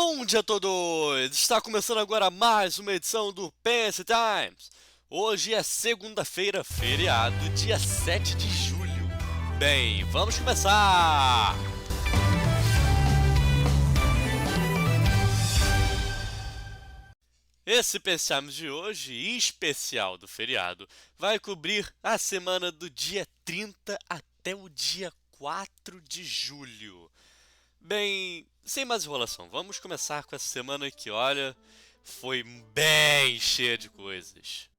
Bom dia a todos! Está começando agora mais uma edição do PS Times. Hoje é segunda-feira, feriado, dia 7 de julho. Bem, vamos começar! Esse PS Times de hoje, especial do feriado, vai cobrir a semana do dia 30 até o dia 4 de julho. Bem, sem mais enrolação, vamos começar com essa semana que, olha, foi bem cheia de coisas.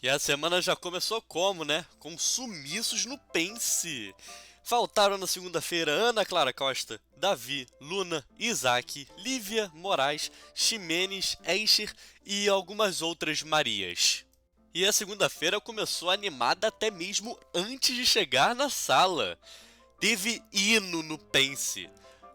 E a semana já começou como, né? Com sumiços no Pense. Faltaram na segunda-feira Ana Clara Costa, Davi, Luna, Isaac, Lívia, Moraes, Ximenes, Escher e algumas outras Marias. E a segunda-feira começou animada até mesmo antes de chegar na sala. Teve hino no Pense.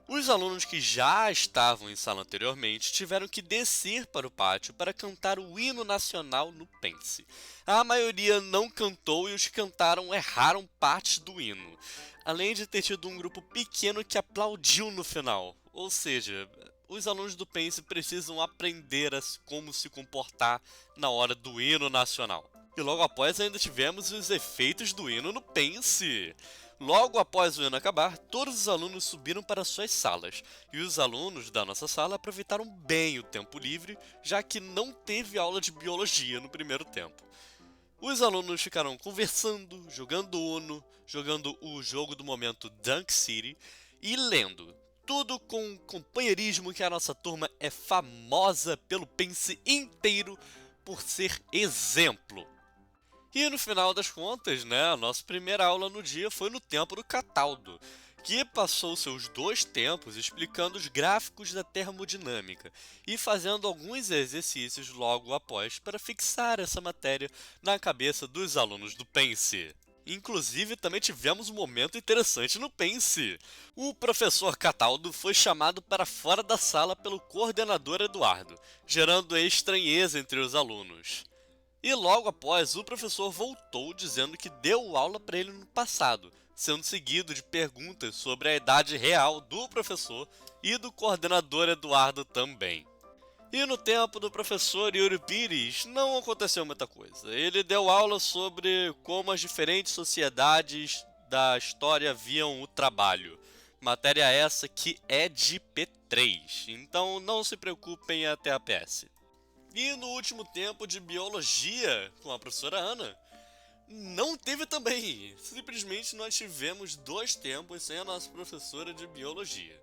Os alunos que já estavam em sala anteriormente tiveram que descer para o pátio para cantar o hino nacional no Pense. A maioria não cantou e os que cantaram erraram partes do hino, além de ter tido um grupo pequeno que aplaudiu no final. Ou seja, os alunos do Pense precisam aprender como se comportar na hora do hino nacional. E logo após ainda tivemos os efeitos do hino no Pense. Logo após o hino acabar, todos os alunos subiram para suas salas, e os alunos da nossa sala aproveitaram bem o tempo livre, já que não teve aula de biologia no primeiro tempo. Os alunos ficaram conversando, jogando Uno, jogando o jogo do momento Dunk City e lendo. Tudo com companheirismo, que a nossa turma é famosa pelo Pense inteiro por ser exemplo. E no final das contas, a nossa primeira aula no dia foi no tempo do Cataldo, que passou seus 2 tempos explicando os gráficos da termodinâmica e fazendo alguns exercícios logo após para fixar essa matéria na cabeça dos alunos do Pense. Inclusive, também tivemos um momento interessante no Pense. O professor Cataldo foi chamado para fora da sala pelo coordenador Eduardo, gerando estranheza entre os alunos. E logo após, o professor voltou dizendo que deu aula para ele no passado, sendo seguido de perguntas sobre a idade real do professor e do coordenador Eduardo também. E no tempo do professor Yuri Pires, não aconteceu muita coisa. Ele deu aula sobre como as diferentes sociedades da história viam o trabalho. Matéria essa que é de P3, então não se preocupem até a PS. E no último tempo de biologia, com a professora Ana, não teve também. Simplesmente nós tivemos 2 tempos sem a nossa professora de biologia.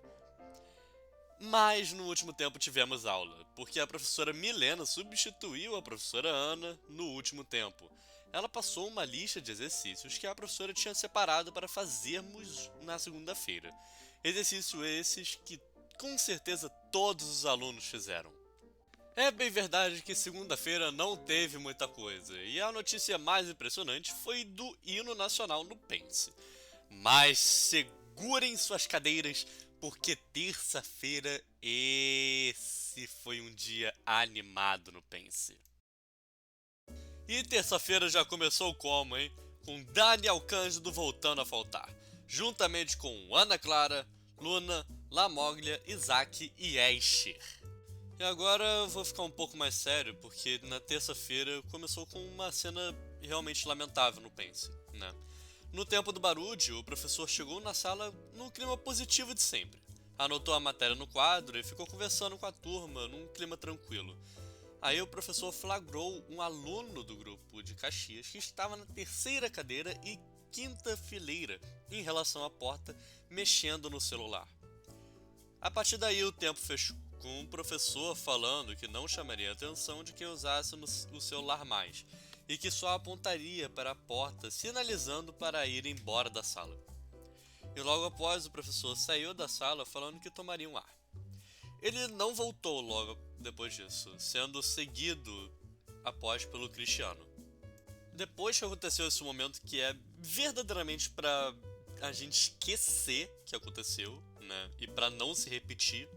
Mas no último tempo tivemos aula, porque a professora Milena substituiu a professora Ana no último tempo. Ela passou uma lista de exercícios que a professora tinha separado para fazermos na segunda-feira. Exercícios esses que com certeza todos os alunos fizeram. É bem verdade que segunda-feira não teve muita coisa, e a notícia mais impressionante foi do hino nacional no Pense. Mas segurem suas cadeiras, porque terça-feira esse foi um dia animado no Pense. E terça-feira já começou como, hein? Com Daniel Cândido voltando a faltar, juntamente com Ana Clara, Luna, Lamoglia, Isaac e Escher. E agora eu vou ficar um pouco mais sério, porque na terça-feira começou com uma cena realmente lamentável no Pense, né? No tempo do barúdio, o professor chegou na sala no clima positivo de sempre. Anotou a matéria no quadro e ficou conversando com a turma num clima tranquilo. Aí o professor flagrou um aluno do grupo de Caxias que estava na 3ª cadeira e 5ª fileira em relação à porta, mexendo no celular. A partir daí o tempo fechou, com o professor falando que não chamaria a atenção de quem usasse o celular mais, e que só apontaria para a porta, sinalizando para ir embora da sala. E logo após, o professor saiu da sala falando que tomaria um ar. Ele não voltou logo depois disso, sendo seguido após pelo Cristiano. Depois que aconteceu esse momento que é verdadeiramente para a gente esquecer que aconteceu, né, e para não se repetir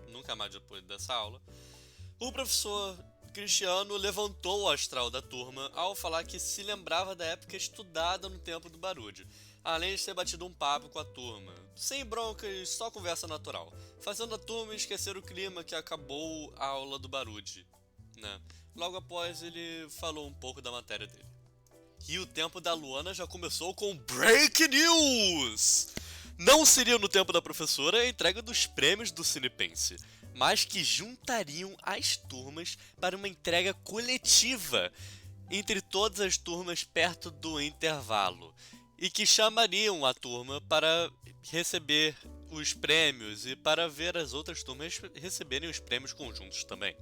nunca mais depois dessa aula, o professor Cristiano levantou o astral da turma ao falar que se lembrava da época estudada no tempo do barúdio, além de ter batido um papo com a turma, sem broncas, só conversa natural, fazendo a turma esquecer o clima que acabou a aula do Barude, né? Logo após ele falou um pouco da matéria dele. E o tempo da Luana já começou com Break News! Não seria no tempo da professora a entrega dos prêmios do Cinepense, mas que juntariam as turmas para uma entrega coletiva entre todas as turmas perto do intervalo, e que chamariam a turma para receber os prêmios e para ver as outras turmas receberem os prêmios conjuntos também.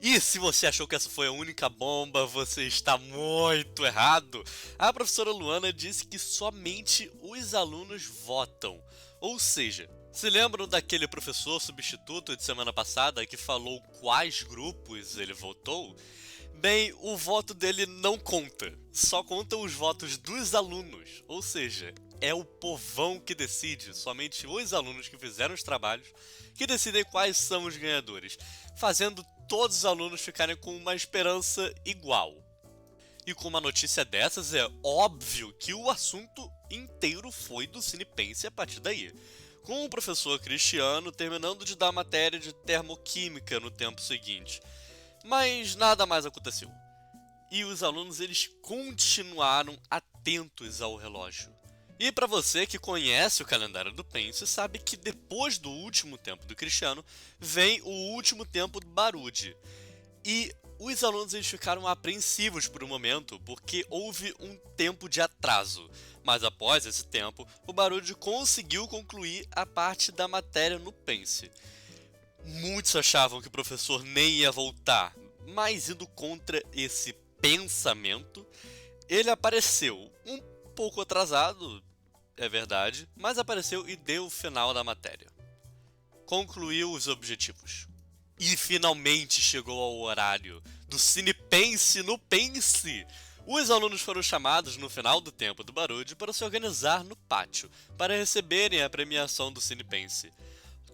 E se você achou que essa foi a única bomba, você está muito errado. A professora Luana disse que somente os alunos votam. Ou seja, se lembram daquele professor substituto de semana passada que falou quais grupos ele votou? Bem, o voto dele não conta, só contam os votos dos alunos, ou seja, é o povão que decide, somente os alunos que fizeram os trabalhos que decidem quais são os ganhadores, fazendo todos os alunos ficarem com uma esperança igual. E com uma notícia dessas é óbvio que o assunto inteiro foi do Cinepense a partir daí, com o professor Cristiano terminando de dar a matéria de termoquímica no tempo seguinte. Mas nada mais aconteceu. E os alunos eles continuaram atentos ao relógio. E para você que conhece o calendário do Pense, sabe que depois do último tempo do Cristiano, vem o último tempo do Barude. E os alunos eles ficaram apreensivos por um momento, porque houve um tempo de atraso. Mas após esse tempo, o Barude conseguiu concluir a parte da matéria no Pense. Muitos achavam que o professor nem ia voltar, mas indo contra esse pensamento, ele apareceu um pouco atrasado, é verdade, mas apareceu e deu o final da matéria. Concluiu os objetivos. E finalmente chegou ao horário do Cinepense no Pense. Os alunos foram chamados no final do tempo do Barude para se organizar no pátio, para receberem a premiação do Cinepense.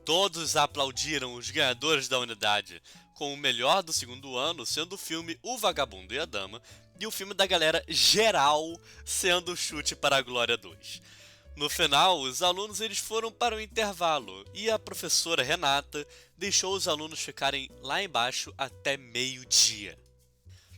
Todos aplaudiram os ganhadores da unidade, com o melhor do segundo ano sendo o filme O Vagabundo e a Dama, e o filme da galera geral sendo o Chute para a Glória 2. No final, os alunos eles foram para o intervalo, e a professora Renata deixou os alunos ficarem lá embaixo até meio-dia.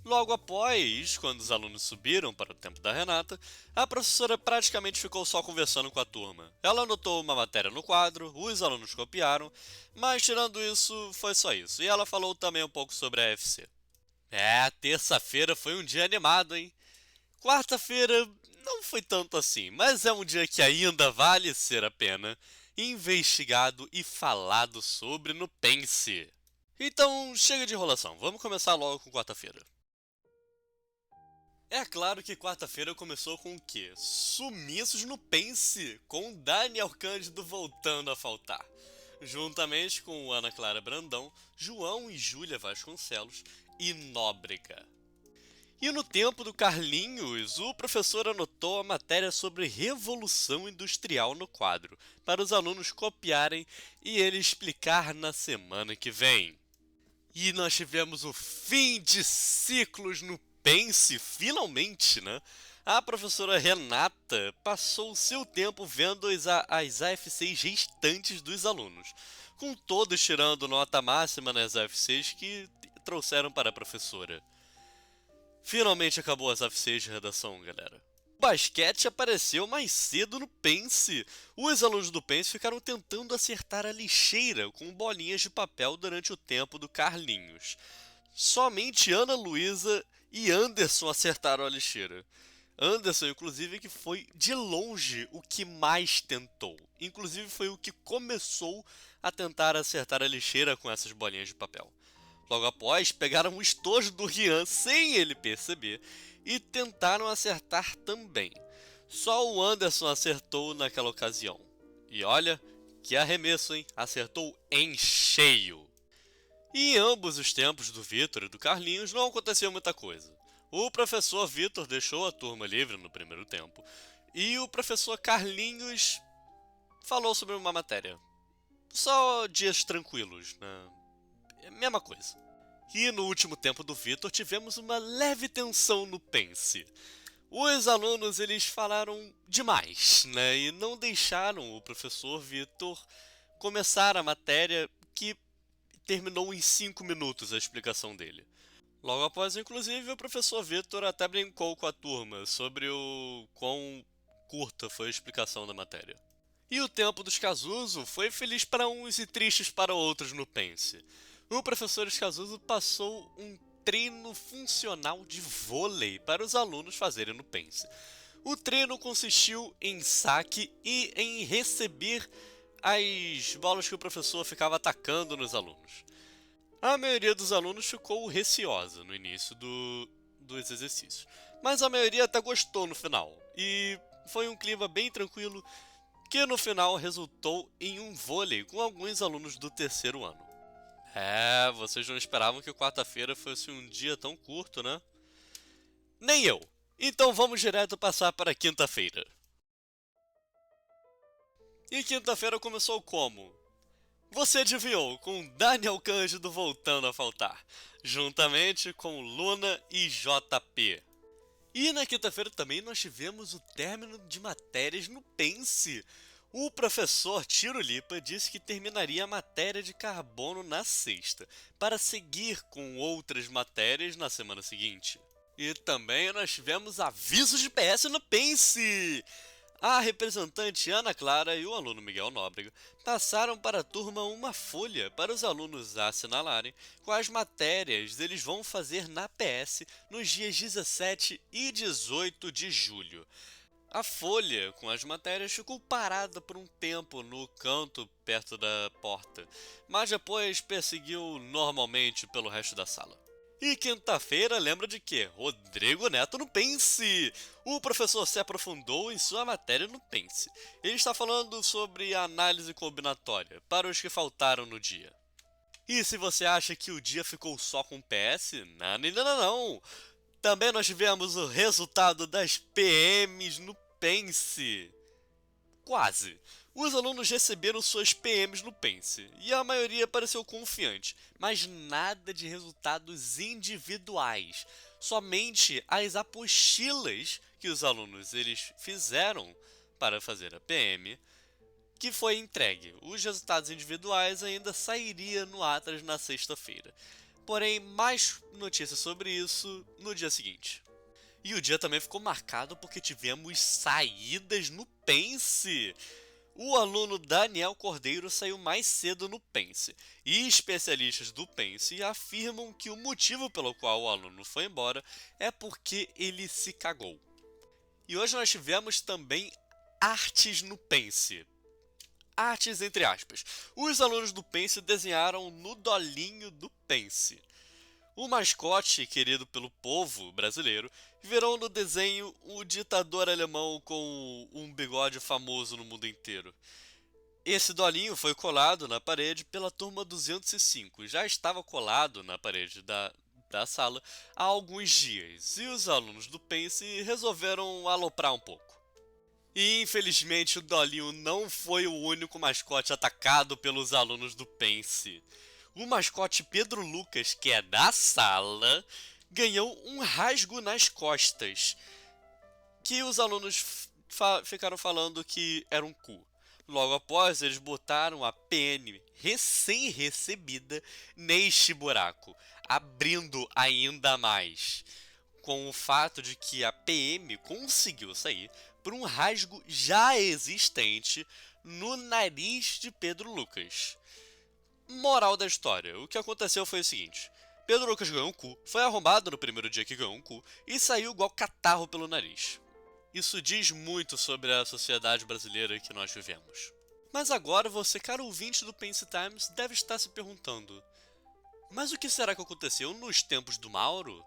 Logo após, quando os alunos subiram para o tempo da Renata, a professora praticamente ficou só conversando com a turma. Ela anotou uma matéria no quadro, os alunos copiaram, mas tirando isso, foi só isso. E ela falou também um pouco sobre a FC. Terça-feira foi um dia animado, hein? Quarta-feira não foi tanto assim, mas é um dia que ainda vale ser a pena investigado e falado sobre no Pense. Então, chega de enrolação, vamos começar logo com quarta-feira. É claro que quarta-feira começou com o quê? Sumiços no Pense, com Daniel Cândido voltando a faltar. Juntamente com Ana Clara Brandão, João e Júlia Vasconcelos e Nóbrega. E no tempo do Carlinhos, o professor anotou a matéria sobre Revolução Industrial no quadro, para os alunos copiarem e ele explicar na semana que vem. E nós tivemos o fim de ciclos no Pense, finalmente, né? A professora Renata passou o seu tempo vendo as AFCs restantes dos alunos, com todos tirando nota máxima nas AFCs que trouxeram para a professora. Finalmente acabou as AFCs de redação, galera. O basquete apareceu mais cedo no Pense. Os alunos do Pense ficaram tentando acertar a lixeira com bolinhas de papel durante o tempo do Carlinhos. Somente Ana Luísa e Anderson acertaram a lixeira. Anderson, inclusive, que foi de longe o que mais tentou. Inclusive, foi o que começou a tentar acertar a lixeira com essas bolinhas de papel. Logo após, pegaram o estojo do Rian sem ele perceber e tentaram acertar também. Só o Anderson acertou naquela ocasião. E olha, que arremesso, hein? Acertou em cheio. E em ambos os tempos do Vitor e do Carlinhos não aconteceu muita coisa. O professor Vitor deixou a turma livre no primeiro tempo e o professor Carlinhos falou sobre uma matéria. Só dias tranquilos, né? Mesma coisa. E no último tempo do Vitor tivemos uma leve tensão no Pense. Os alunos eles falaram demais, né? E não deixaram o professor Vitor começar a matéria que terminou em 5 minutos a explicação dele. Logo após, inclusive, o professor Vitor até brincou com a turma sobre o quão curta foi a explicação da matéria. E o tempo dos Casuso foi feliz para uns e tristes para outros no Pense. O professor Casuso passou um treino funcional de vôlei para os alunos fazerem no Pense. O treino consistiu em saque e em receber as bolas que o professor ficava atacando nos alunos. A maioria dos alunos ficou receosa no início dos exercícios, mas a maioria até gostou no final. E foi um clima bem tranquilo que no final resultou em um vôlei com alguns alunos do terceiro ano. Vocês não esperavam que quarta-feira fosse um dia tão curto, né? Nem eu. Então vamos direto passar para quinta-feira. E quinta-feira começou como? Você adivinhou, com Daniel Cândido voltando a faltar, juntamente com Luna e JP. E na quinta-feira também nós tivemos o término de matérias no Pense. O professor Tirolipa disse que terminaria a matéria de carbono na sexta, para seguir com outras matérias na semana seguinte. E também nós tivemos avisos de PS no Pense! A representante Ana Clara e o aluno Miguel Nóbrega passaram para a turma uma folha para os alunos assinalarem quais matérias eles vão fazer na PS nos dias 17 e 18 de julho. A folha com as matérias ficou parada por um tempo no canto perto da porta, mas depois perseguiu normalmente pelo resto da sala. E quinta-feira lembra de quê? Rodrigo Neto no Pense! O professor se aprofundou em sua matéria no Pense. Ele está falando sobre análise combinatória, para os que faltaram no dia. E se você acha que o dia ficou só com PS, não! Também nós tivemos o resultado das PMs no Pense. Quase. Os alunos receberam suas PMs no Pense, e a maioria pareceu confiante, mas nada de resultados individuais. Somente as apostilas que os alunos eles fizeram para fazer a PM que foi entregue. Os resultados individuais ainda sairia no Atlas na sexta-feira. Porém, mais notícias sobre isso no dia seguinte. E o dia também ficou marcado porque tivemos saídas no Pense. O aluno Daniel Cordeiro saiu mais cedo no Pense, e especialistas do Pense afirmam que o motivo pelo qual o aluno foi embora é porque ele se cagou. E hoje nós tivemos também artes no Pense. Artes entre aspas. Os alunos do Pense desenharam no dolinho do Pense. O mascote querido pelo povo brasileiro virou no desenho o ditador alemão com um bigode famoso no mundo inteiro. Esse dolinho foi colado na parede pela turma 205, já estava colado na parede da sala há alguns dias, e os alunos do Pense resolveram aloprar um pouco. E infelizmente o dolinho não foi o único mascote atacado pelos alunos do Pense. O mascote Pedro Lucas, que é da sala, ganhou um rasgo nas costas, que os alunos ficaram falando que era um cu. Logo após, eles botaram a PN recém-recebida neste buraco, abrindo ainda mais, com o fato de que a PM conseguiu sair por um rasgo já existente no nariz de Pedro Lucas. Moral da história, o que aconteceu foi o seguinte: Pedro Lucas ganhou um cu, foi arrombado no primeiro dia que ganhou um cu e saiu igual catarro pelo nariz. Isso diz muito sobre a sociedade brasileira que nós vivemos. Mas agora você, caro ouvinte do Pense Times, deve estar se perguntando: mas o que será que aconteceu nos tempos do Mauro?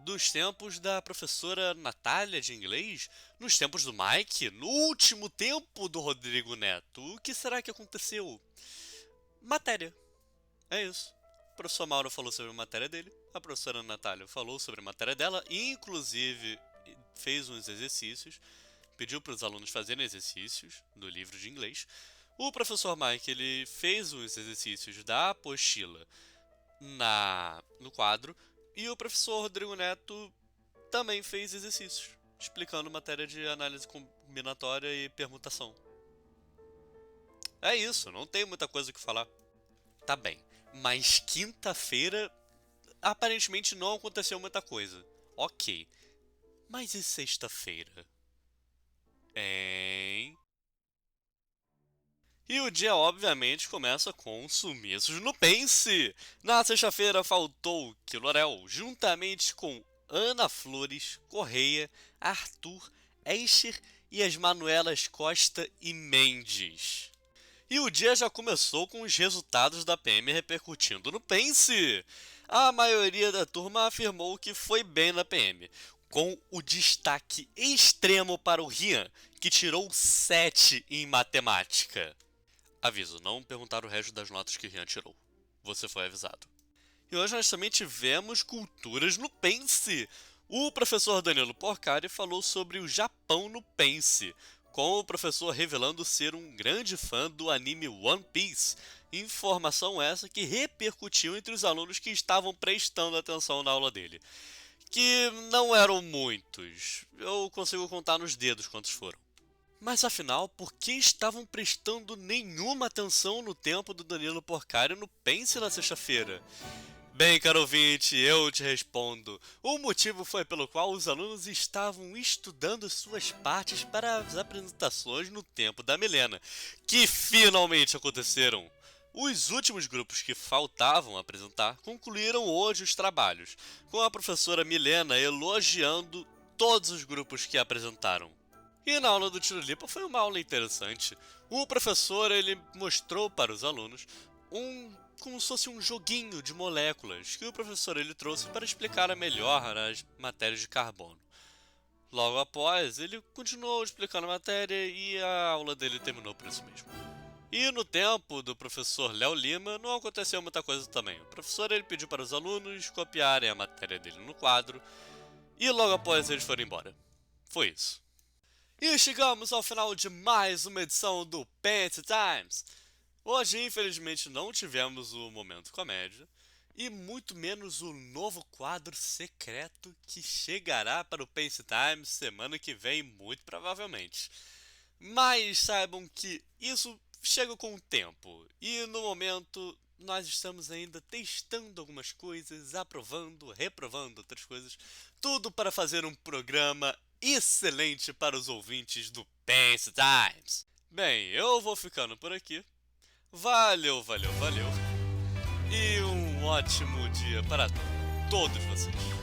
Dos tempos da professora Natália de inglês? Nos tempos do Mike? No último tempo do Rodrigo Neto? O que será que aconteceu? Matéria. É isso. O professor Mauro falou sobre a matéria dele, a professora Natália falou sobre a matéria dela, e inclusive fez uns exercícios, pediu para os alunos fazerem exercícios do livro de inglês. O professor Mike ele fez uns exercícios da apostila no quadro, e o professor Rodrigo Neto também fez exercícios. explicando matéria de análise combinatória e permutação. É isso, não tem muita coisa o que falar. Tá bem, mas quinta-feira aparentemente não aconteceu muita coisa. Ok, mas e sexta-feira? Hein? E o dia, obviamente, começa com sumiços no Pense. Na sexta-feira faltou Quilorel, juntamente com Ana Flores, Correia, Arthur, Escher e as Manuelas Costa e Mendes. E o dia já começou com os resultados da PM repercutindo no Pense. A maioria da turma afirmou que foi bem na PM, com o destaque extremo para o Rian, que tirou 7 em matemática. Aviso, não perguntar o resto das notas que Rian tirou. Você foi avisado. E hoje nós também tivemos culturas no Pense. O professor Danilo Porcari falou sobre o Japão no Pense, com o professor revelando ser um grande fã do anime One Piece. Informação essa que repercutiu entre os alunos que estavam prestando atenção na aula dele. Que não eram muitos. Eu consigo contar nos dedos quantos foram. Mas afinal, por que estavam prestando nenhuma atenção no tempo do Danilo Porcari no Pense na sexta-feira? Bem, caro ouvinte, eu te respondo. O motivo foi pelo qual os alunos estavam estudando suas partes para as apresentações no tempo da Milena, que finalmente aconteceram. Os últimos grupos que faltavam apresentar concluíram hoje os trabalhos, com a professora Milena elogiando todos os grupos que apresentaram. E na aula do Tirulipa foi uma aula interessante. O professor ele mostrou para os alunos como se fosse um joguinho de moléculas que o professor ele trouxe para explicar melhor as matérias de carbono. Logo após, ele continuou explicando a matéria e a aula dele terminou por isso mesmo. E no tempo do professor Léo Lima não aconteceu muita coisa também. O professor ele pediu para os alunos copiarem a matéria dele no quadro e logo após eles foram embora. Foi isso. E chegamos ao final de mais uma edição do Pense Times. Hoje, infelizmente, não tivemos o Momento Comédia e muito menos o novo quadro secreto que chegará para o Pense Times semana que vem, muito provavelmente. Mas saibam que isso chega com o tempo e no momento nós estamos ainda testando algumas coisas, aprovando, reprovando outras coisas, tudo para fazer um programa excelente para os ouvintes do Pense Times. Bem, eu vou ficando por aqui. Valeu, valeu, valeu. E um ótimo dia para todos vocês.